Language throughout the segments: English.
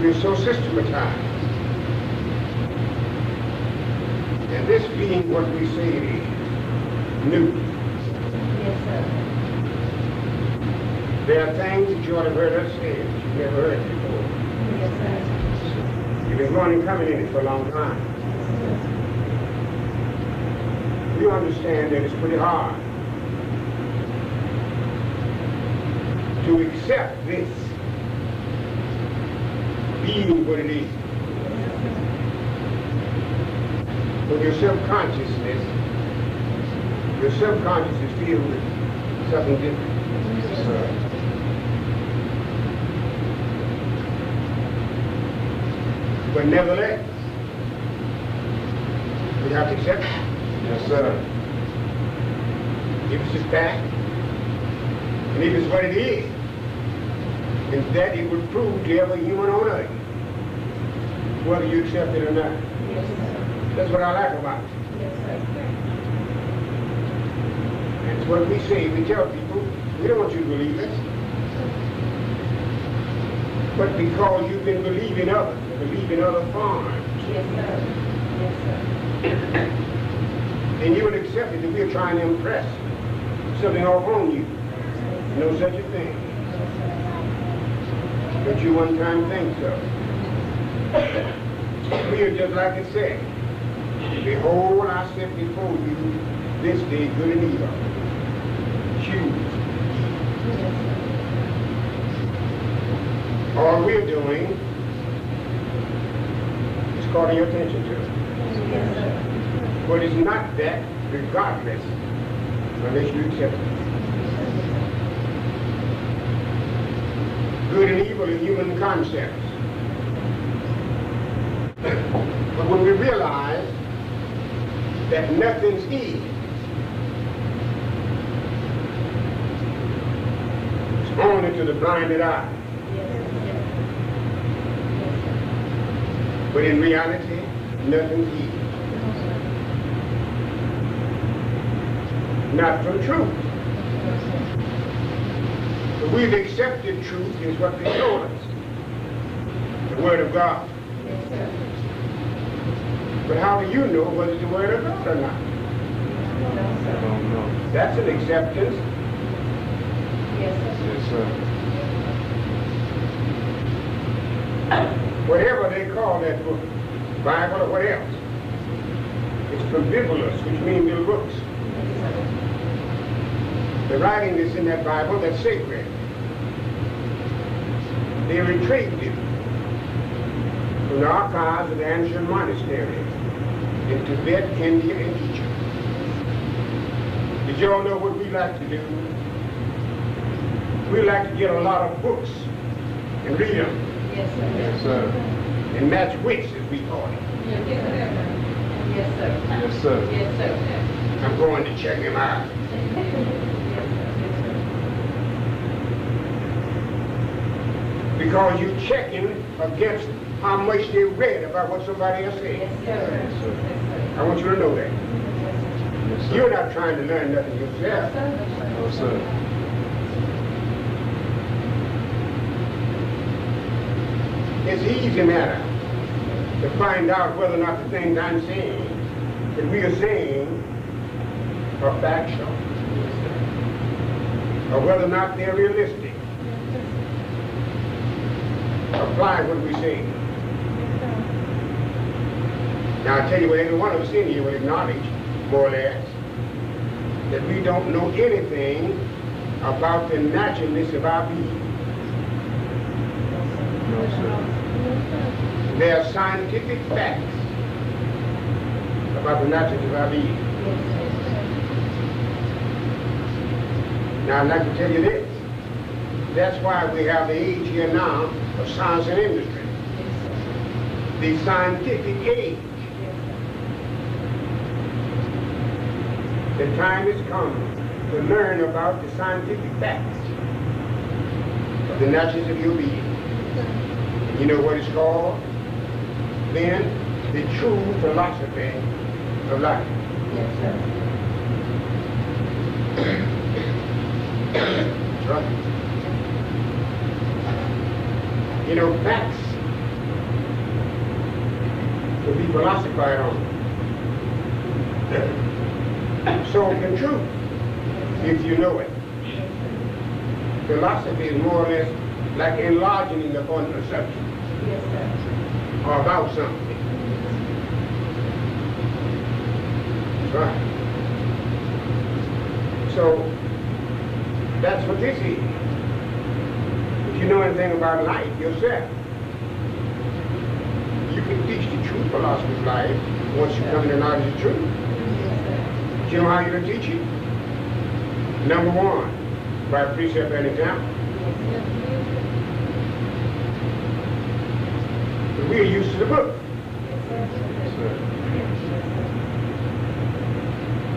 We're so systematized. And this being what we say it is, new. Yes, sir. There are things that you ought to have heard us say that you've never heard before. Yes, sir. You've been going and coming in it for a long time. You understand that it's pretty hard to accept this being what it is. But your subconsciousness is filled with something different. Yes, sir. But nevertheless, we have to accept it. Yes, sir. If it's a fact, and if it's what it is, and that it would prove to every human on earth, whether you accept it or not. Yes, sir. That's what I like about it. Yes, sir. And it's what we say. We tell people, we don't want you to believe us. But because you've been believing others, believing other forms, Yes, sir. Yes, sir. then you would accept it that we're trying to impress something off on you. No such a thing. But you one time think so. We are just like it said. Behold, I set before you this day good and evil. Choose. All we're doing is calling your attention to it. Yes, sir. But it's not that regardless unless you accept it. Good and evil are human concepts. But when we realize that nothing's is, it's only to the blinded eye. But in reality, nothing's is. Not from truth. But we've accepted truth is what they told us. The Word of God. Yes, sir. But how do you know whether it's the Word of God or not? I don't know. That's an acceptance. Yes, sir. Yes, sir. Whatever they call that book, Bible or what else. It's from Bibulus, which means little books. The writing that's in that Bible, that's sacred. They retrieved it from the archives of the ancient monasteries in Tibet, India, and Egypt. Did you all know what we like to do? We like to get a lot of books and read them Yes, sir. Yes, sir. and match wits, as we call it. Yes, sir. Yes, sir. Yes, sir. Yes, sir. I'm going to check him out. Because you're checking against how much they read about what somebody else said. Yes, sir. Yes, sir. I want you to know that. Yes, sir. You're not trying to learn nothing yourself. No, sir. It's an easy matter to find out whether or not the things I'm saying, that we are saying, are factual, or whether or not they're realistic. Apply what we say. Now I tell you what, every one of us in here will acknowledge, more or less, that we don't know anything about the naturalness of our being. No, sir. There are scientific facts about the naturalness of our being. Now I'd like to tell you this. That's why we have the age here now of science and industry. The scientific age. The time has come to learn about the scientific facts of the naturalness of your being. You know what it's called? Then, the true philosophy of life. Yes, sir. That's right. You know, facts will be philosophized on. So can truth, if you know it. Philosophy is more or less like enlarging upon a subject Yes, sir. or about something. That's right. So that's what this is. If you know anything about life yourself, you can teach the true philosophy of life once you come to the knowledge of the truth. Yes, sir. Do you know how you're going to teach it? Number one, by precept and example. We're used to the book. Yes, sir.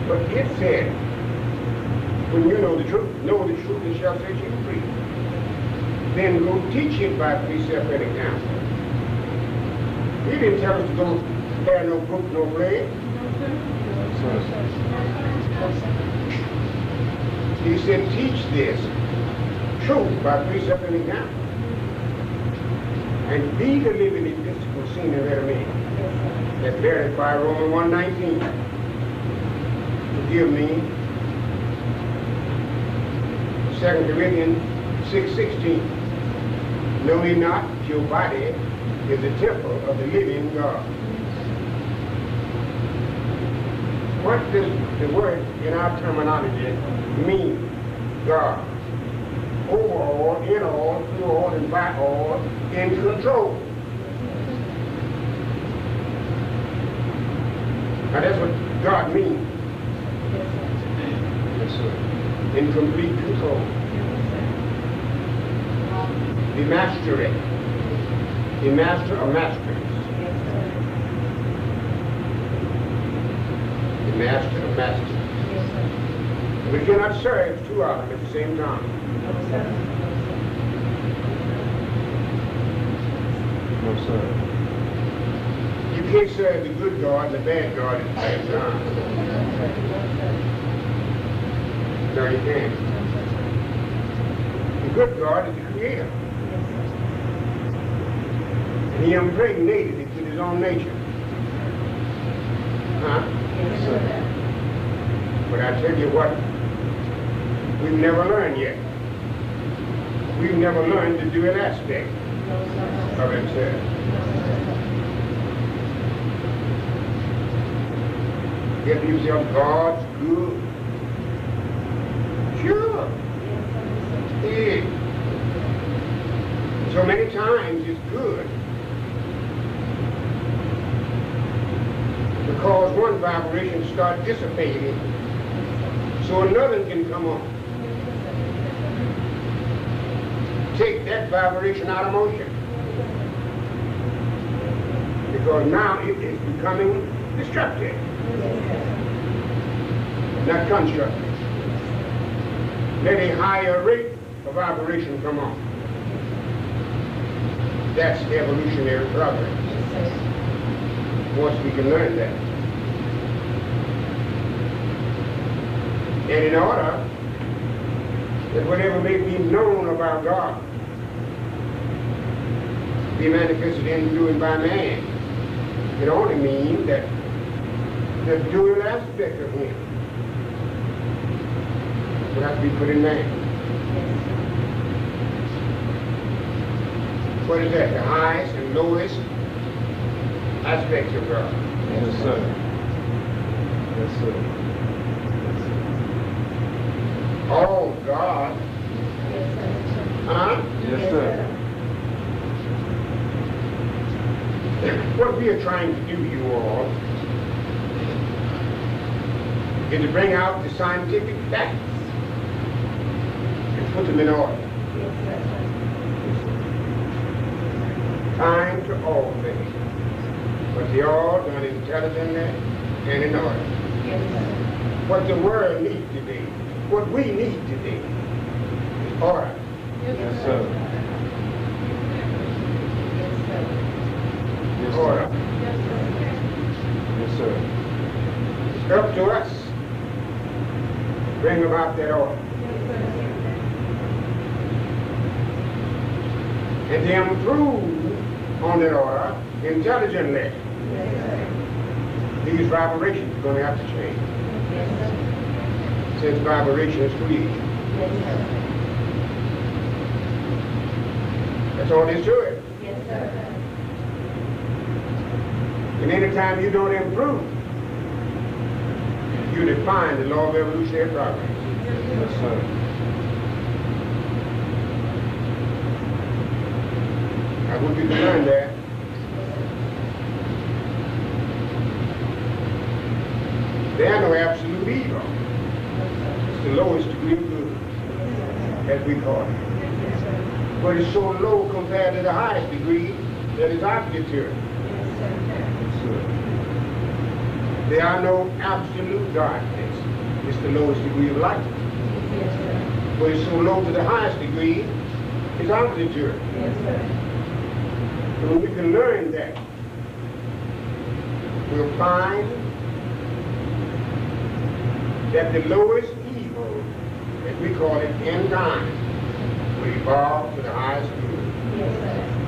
But it said, when you know the truth and shall set you free. Then go teach it by precept and example. He didn't tell us to go bear no book, no blade. He said, teach this truth by precept and example. And be the living episcopal scene of that man. That's verified Romans 1:19. Forgive me. 2 Corinthians 6:16. Know ye not that your body is the temple of the living God. What does the word in our terminology mean? God. Over all, in all, through all, and by all, in control. Now that's what God means. Yes, sir. In complete control. The mastery. The master of masters. The master of masters. We cannot serve two of them at the same time. No, sir. You can't serve the good God and the bad God at the same time. No, you can't. The good God is the creator. And he impregnated it with his own nature. Huh? Yes, sir. But I tell you what, we've never learned yet. We've never learned the dual aspect of himself. Get yourself God's good. Sure. Yeah. So many times it's good. Because one vibration starts dissipating, so another can come on. Take that vibration out of motion. Because now it is becoming destructive, not constructive. Let a higher rate of vibration come on. That's evolutionary progress. Once we can learn that. And in order that whatever may be known about God be manifested in, through, and by man, it only means that the dual aspect of him would have to be put in man. What is that? The highest and lowest aspects of God. Yes, sir. Yes, sir. All God. Huh? Yes, sir. What we are trying to do, you all, is to bring out the scientific facts and put them in order. Time to all things, but they all done intelligently and in order. What the world needs today, what we need today, is order. Yes, sir. Yes, Order. sir. Yes, sir. It's up to us to bring about that order. and to improve on that order intelligently. Yes, sir. These vibrations are going to have to change. Yes, sir. Since vibration is creation. Yes, sir. That's all there is to it. Yes, sir. And anytime you don't improve, you define the law of evolutionary progress. Yes, sir. I hope you can learn that. There are no absolute evil. It's the lowest degree of good, as we call it. But it's so low compared to the highest degree that it's opposite to it. Yes, sir. There are no absolute darkness. It's the lowest degree of light. Yes, sir. But it's so low to the highest degree, it's opposite to it. Yes, sir. So when we can learn that, we'll find that the lowest evil, as we call it, in time, will evolve to the highest good. Yes, sir.